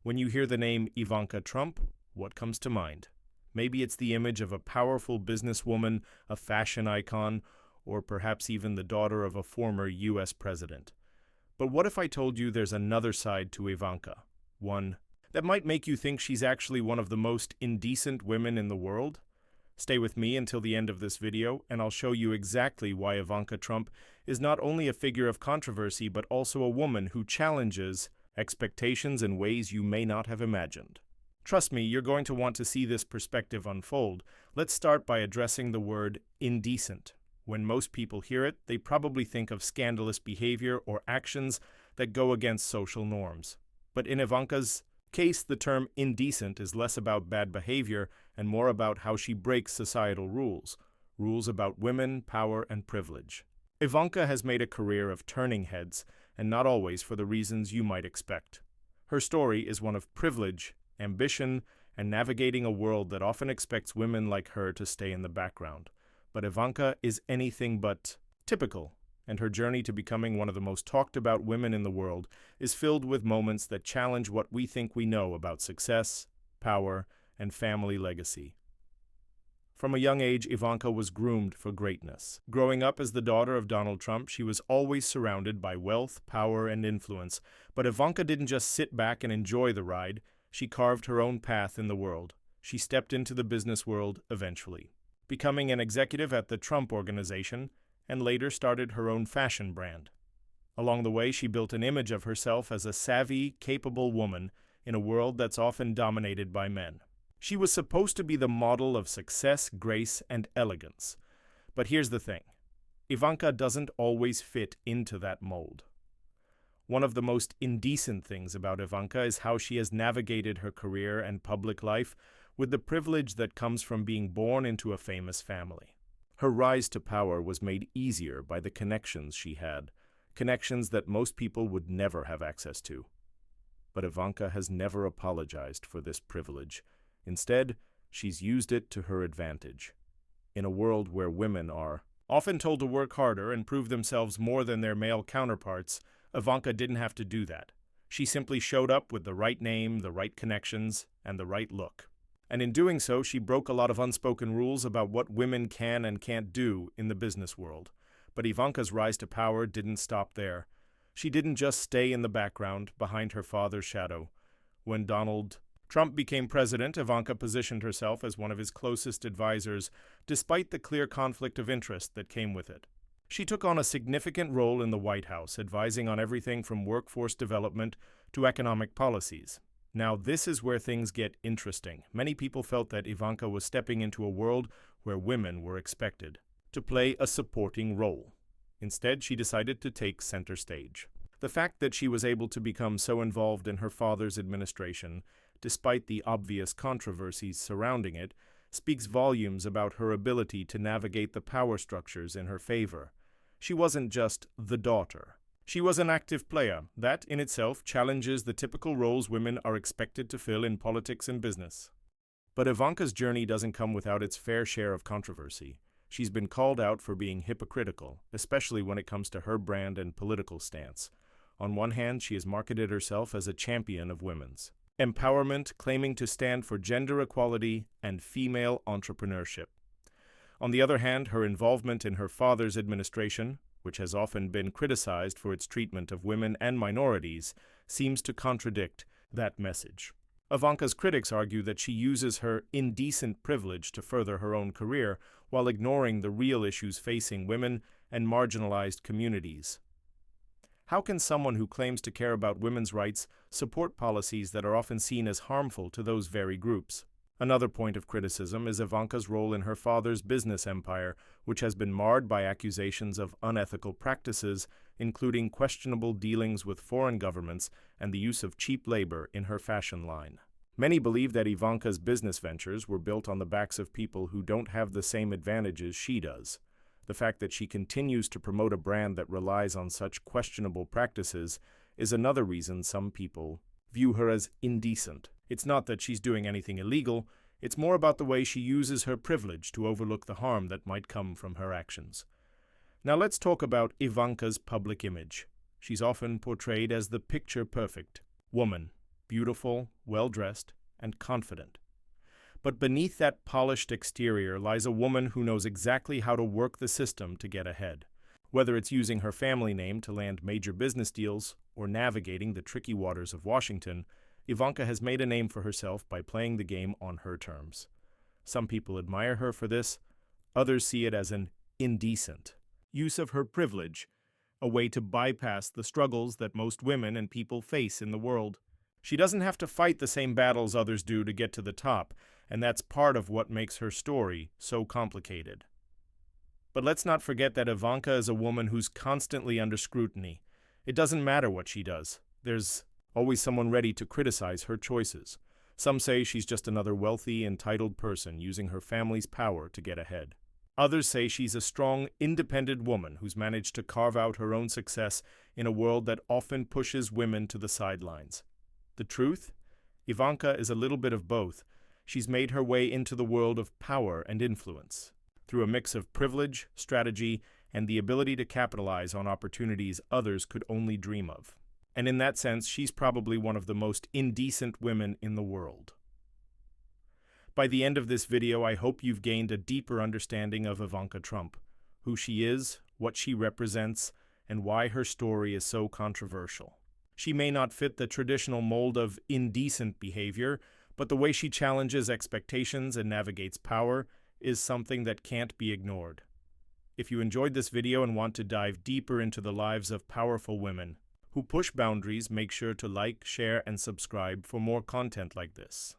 When you hear the name Ivanka Trump, what comes to mind? Maybe it's the image of a powerful businesswoman, a fashion icon, or perhaps even the daughter of a former US president. But what if I told you there's another side to Ivanka? One that might make you think she's actually one of the most indecent women in the world? Stay with me until the end of this video, and I'll show you exactly why Ivanka Trump is not only a figure of controversy, but also a woman who challenges expectations in ways you may not have imagined. Trust me, you're going to want to see this perspective unfold. Let's start by addressing the word indecent. When most people hear it, they probably think of scandalous behavior or actions that go against social norms. But in Ivanka's case, the term indecent is less about bad behavior and more about how she breaks societal rules about women, power, and privilege. Ivanka has made a career of turning heads, and not always for the reasons you might expect. Her story is one of privilege, ambition, and navigating a world that often expects women like her to stay in the background. But Ivanka is anything but typical, and her journey to becoming one of the most talked about women in the world is filled with moments that challenge what we think we know about success, power, and family legacy. From a young age, Ivanka was groomed for greatness. Growing up as the daughter of Donald Trump, she was always surrounded by wealth, power, and influence. But Ivanka didn't just sit back and enjoy the ride. She carved her own path in the world. She stepped into the business world eventually, becoming an executive at the Trump Organization, and later started her own fashion brand. Along the way, she built an image of herself as a savvy, capable woman in a world that's often dominated by men. She was supposed to be the model of success, grace, and elegance. But here's the thing. Ivanka doesn't always fit into that mold. One of the most indecent things about Ivanka is how she has navigated her career and public life with the privilege that comes from being born into a famous family. Her rise to power was made easier by the connections she had, connections that most people would never have access to. But Ivanka has never apologized for this privilege. Instead, she's used it to her advantage. In a world where women are often told to work harder and prove themselves more than their male counterparts, Ivanka didn't have to do that. She simply showed up with the right name, the right connections, and the right look. And in doing so, she broke a lot of unspoken rules about what women can and can't do in the business world. But Ivanka's rise to power didn't stop there. She didn't just stay in the background, behind her father's shadow. When Donald Trump became president, Ivanka positioned herself as one of his closest advisors, despite the clear conflict of interest that came with it. She took on a significant role in the White House, advising on everything from workforce development to economic policies. Now, this is where things get interesting. Many people felt that Ivanka was stepping into a world where women were expected to play a supporting role. Instead, she decided to take center stage. The fact that she was able to become so involved in her father's administration, despite the obvious controversies surrounding it, speaks volumes about her ability to navigate the power structures in her favor. She wasn't just the daughter. She was an active player. That, in itself, challenges the typical roles women are expected to fill in politics and business. But Ivanka's journey doesn't come without its fair share of controversy. She's been called out for being hypocritical, especially when it comes to her brand and political stance. On one hand, she has marketed herself as a champion of women's empowerment, claiming to stand for gender equality and female entrepreneurship. On the other hand, her involvement in her father's administration, which has often been criticized for its treatment of women and minorities, seems to contradict that message. Ivanka's critics argue that she uses her indecent privilege to further her own career while ignoring the real issues facing women and marginalized communities. How can someone who claims to care about women's rights support policies that are often seen as harmful to those very groups? Another point of criticism is Ivanka's role in her father's business empire, which has been marred by accusations of unethical practices, including questionable dealings with foreign governments and the use of cheap labor in her fashion line. Many believe that Ivanka's business ventures were built on the backs of people who don't have the same advantages she does. The fact that she continues to promote a brand that relies on such questionable practices is another reason some people view her as indecent. It's not that she's doing anything illegal, it's more about the way she uses her privilege to overlook the harm that might come from her actions. Now let's talk about Ivanka's public image. She's often portrayed as the picture-perfect woman. beautiful, well-dressed, and confident. But beneath that polished exterior lies a woman who knows exactly how to work the system to get ahead. Whether it's using her family name to land major business deals or navigating the tricky waters of Washington, Ivanka has made a name for herself by playing the game on her terms. Some people admire her for this, others see it as an indecent use of her privilege, a way to bypass the struggles that most women and people face in the world. She doesn't have to fight the same battles others do to get to the top, and that's part of what makes her story so complicated. But let's not forget that Ivanka is a woman who's constantly under scrutiny. It doesn't matter what she does. There's always someone ready to criticize her choices. Some say she's just another wealthy, entitled person using her family's power to get ahead. Others say she's a strong, independent woman who's managed to carve out her own success in a world that often pushes women to the sidelines. The truth? Ivanka is a little bit of both. She's made her way into the world of power and influence through a mix of privilege, strategy, and the ability to capitalize on opportunities others could only dream of. And in that sense, she's probably one of the most indecent women in the world. By the end of this video, I hope you've gained a deeper understanding of Ivanka Trump, who she is, what she represents, and why her story is so controversial. She may not fit the traditional mold of indecent behavior, but the way she challenges expectations and navigates power is something that can't be ignored. If you enjoyed this video and want to dive deeper into the lives of powerful women who push boundaries, make sure to like, share, and subscribe for more content like this.